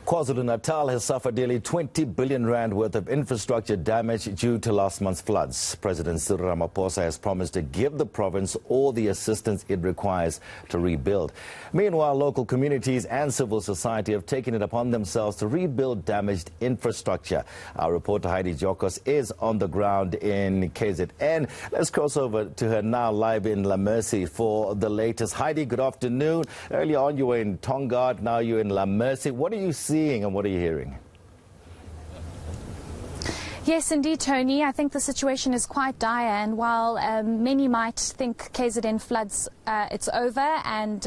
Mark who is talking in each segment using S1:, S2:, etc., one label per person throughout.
S1: KwaZulu Natal has suffered nearly 20 billion rand worth of infrastructure damage due to last month's floods. President Cyril Ramaphosa has promised to give the province all the assistance it requires to rebuild. Meanwhile, local communities and civil society have taken it upon themselves to rebuild damaged infrastructure. Our reporter Heidi Giokos is on the ground in KZN. Let's cross over to her now live in La Mercy for the latest. Heidi, good afternoon. Earlier on you were in Tongaat, now you're in La Mercy. What are you seeing and what are you hearing?
S2: Yes, indeed, Tony. I think the situation is quite dire, and while many might think KZN Floods, it's over, and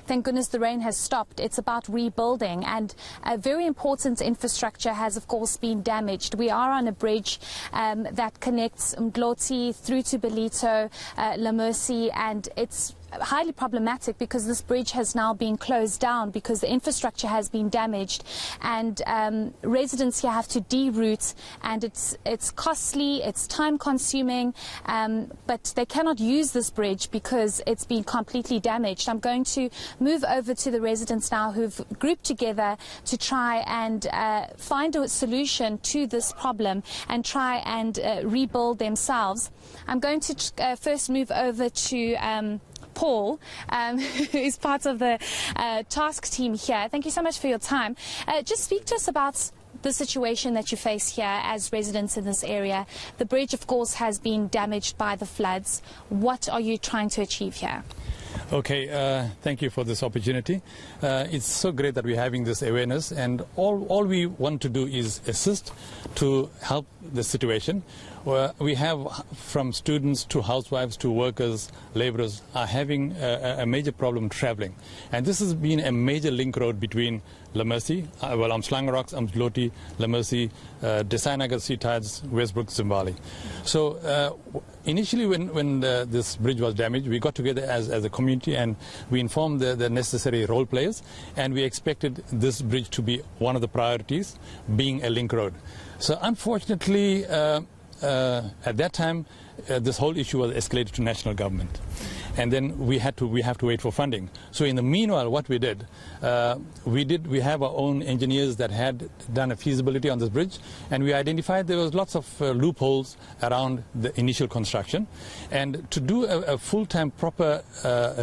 S2: thank goodness the rain has stopped, it's about rebuilding, and very important infrastructure has, of course, been damaged. We are on a bridge that connects Mgloti through to Belito, La Mercy, and it's highly problematic because this bridge has now been closed down because the infrastructure has been damaged, and residents here have to deroute, and it's costly, it's time consuming, but they cannot use this bridge because it's been completely damaged. I'm going to move over to the residents now who've grouped together to try and find a solution to this problem and try and rebuild themselves. I'm going to first move over to Paul, who is part of the task team here. Thank you so much for your time. Just speak to us about the situation that you face here as residents in this area. The bridge, of course, has been damaged by the floods. What are you trying to achieve here?
S3: Okay, thank you for this opportunity. It's so great that we're having this awareness, and all we want to do is assist to help the situation. We have, from students to housewives to workers, laborers, are having a major problem traveling. And this has been a major link road between La Mercy, Slangerocks, Mgloti, La Mercy, Desai Sea Tides, Westbrook, Zimbali. So initially when this bridge was damaged, we got together as a community and we informed the necessary role players, and we expected this bridge to be one of the priorities, being a link road. So unfortunately, at that time, this whole issue was escalated to national government, and then we have to wait for funding. So in the meanwhile, what we did, we have our own engineers that had done a feasibility on this bridge, and we identified there was lots of loopholes around the initial construction, and to do a full-time proper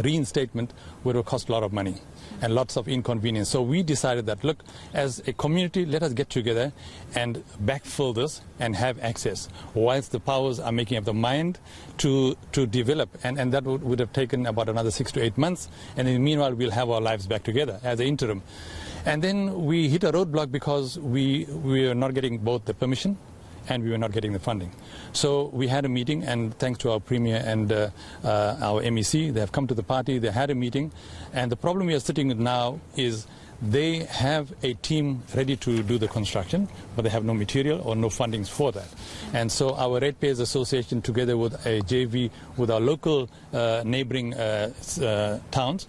S3: reinstatement would have cost a lot of money and lots of inconvenience. So we decided that, look, as a community, let us get together and backfill this and have access, whilst the powers are making up the mind to develop, and that would have taken about another 6 to 8 months, and in the meanwhile we'll have our lives back together as an interim. And then we hit a roadblock because we are not getting both the permission and we were not getting the funding. So we had a meeting, and thanks to our Premier and our MEC, they have come to the party, they had a meeting, and the problem we are sitting with now is they have a team ready to do the construction, but they have no material or no fundings for that. And so our Ratepayers Association, together with a JV with our local neighboring towns,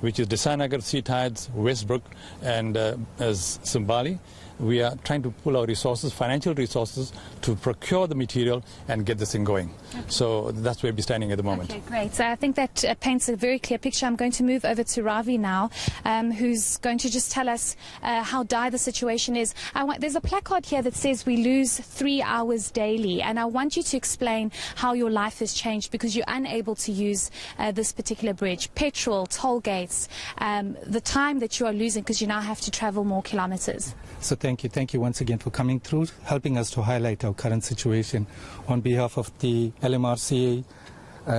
S3: which is Desai Sea Tides, Westbrook, and Zimbali, we are trying to pull our resources, financial resources, to procure the material and get this thing going. Okay. So that's where we're standing at the moment.
S2: Okay, great. So I think that paints a very clear picture. I'm going to move over to Ravi now, who's going to just tell us how dire the situation is. There's a placard here that says we lose 3 hours daily, and I want you to explain how your life has changed because you're unable to use this particular bridge. Petrol, toll gates, the time that you are losing because you now have to travel more kilometers.
S4: So thank you once again for coming through, helping us to highlight our current situation. On behalf of the LMRCA,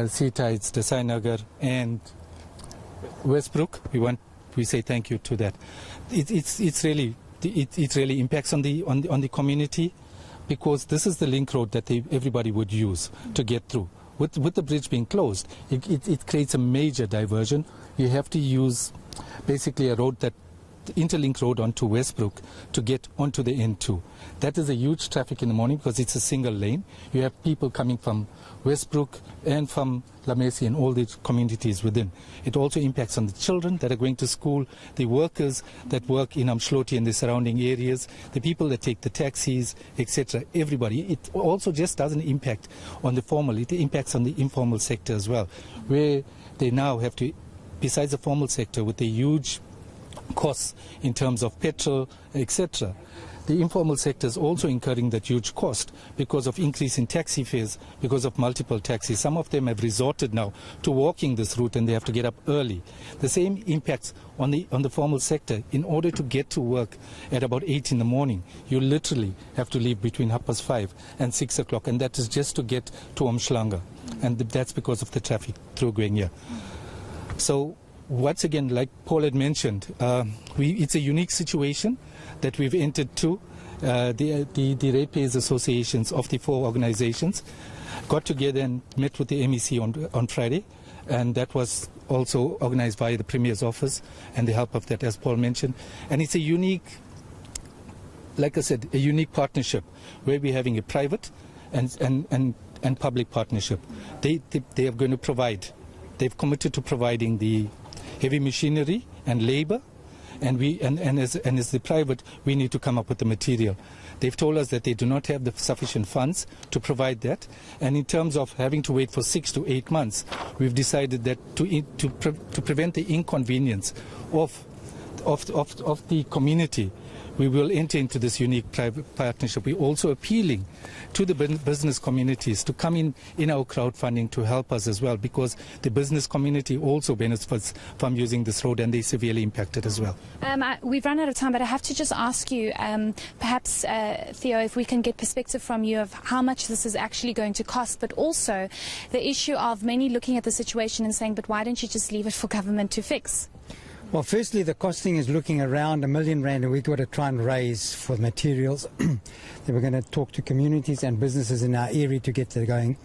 S4: Sea Tides, Desai Nagar and Westbrook, we say thank you to that. It really impacts on the community, because this is the link road that everybody would use to get through. With the bridge being closed, it creates a major diversion. You have to use basically a road that interlink road onto Westbrook to get onto the N2. That is a huge traffic in the morning because it's a single lane. You have people coming from Westbrook and from La Mercy and all the communities within. It also impacts on the children that are going to school, the workers that work in Mgloti and the surrounding areas, the people that take the taxis, etc. Everybody. It also just doesn't impact on the formal, it impacts on the informal sector as well, where they now have to, besides the formal sector with the huge costs in terms of petrol, etc. The informal sector is also incurring that huge cost because of increase in taxi fares, because of multiple taxis. Some of them have resorted now to walking this route and they have to get up early. The same impacts on the formal sector. In order to get to work at about 8 in the morning, you literally have to leave between 5:30 and 6 o'clock, and that is just to get to Umhlanga. And that's because of the traffic through Gwenya. So once again, like Paul had mentioned, it's a unique situation that we've entered to. The ratepayers associations of the 4 organizations got together and met with the MEC on Friday, and that was also organized by the Premier's office and the help of that, as Paul mentioned. And it's a unique, like I said, a unique partnership where we're having a private and public partnership. They are going to provide, they've committed to providing the heavy machinery and labor, and as the private, we need to come up with the material. They've told us that they do not have the sufficient funds to provide that, and in terms of having to wait for 6 to 8 months, we've decided that to prevent the inconvenience of the community, we will enter into this unique private partnership. We're also appealing to the business communities to come in our crowdfunding to help us as well, because the business community also benefits from using this road and they're severely impacted as well.
S2: We've run out of time, but I have to just ask you, perhaps, Theo, if we can get perspective from you of how much this is actually going to cost, but also the issue of many looking at the situation and saying, but why don't you just leave it for government to fix?
S5: Well, firstly, the costing is looking around R1 million a week. We've got to try and raise for materials. Then we're going to talk to communities and businesses in our area to get that going.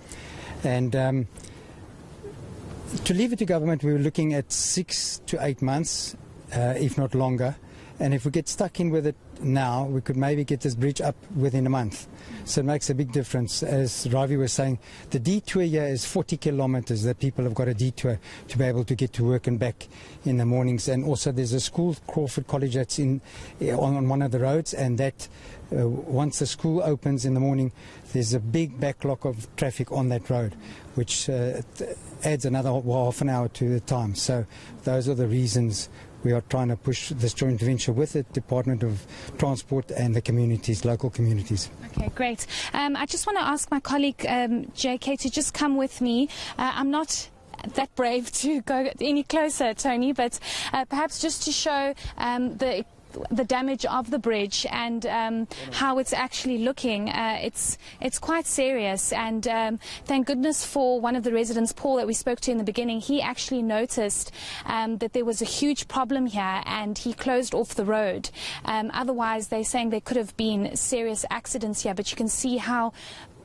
S5: And to leave it to government, we were looking at 6 to 8 months, if not longer. And if we get stuck in with it now, we could maybe get this bridge up within a month. So it makes a big difference. As Ravi was saying, the detour here is 40 kilometers that people have got a detour to be able to get to work and back in the mornings. And also there's a school, Crawford College, that's on one of the roads, and that once the school opens in the morning, there's a big backlog of traffic on that road, which adds another half an hour to the time. So those are the reasons we are trying to push this joint venture with the Department of Transport and the communities, local communities.
S2: Okay, great. I just want to ask my colleague JK to just come with me. I'm not that brave to go any closer, Tony, but perhaps just to show the damage of the bridge and how it's actually looking. It's quite serious, and thank goodness for one of the residents, Paul, that we spoke to in the beginning. He actually noticed that there was a huge problem here and he closed off the road. Otherwise, they're saying there could have been serious accidents here, but you can see how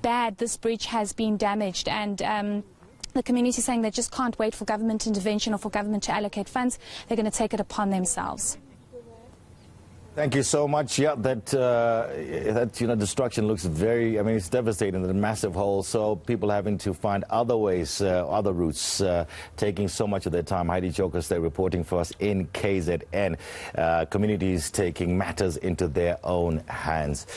S2: bad this bridge has been damaged, and the community is saying they just can't wait for government intervention or for government to allocate funds. They're going to take it upon themselves.
S1: Thank you so much. Yeah, that destruction looks very, it's devastating, the massive hole. So people having to find other ways, other routes, taking so much of their time. Heidi Giokos, they're reporting for us in KZN. Communities taking matters into their own hands.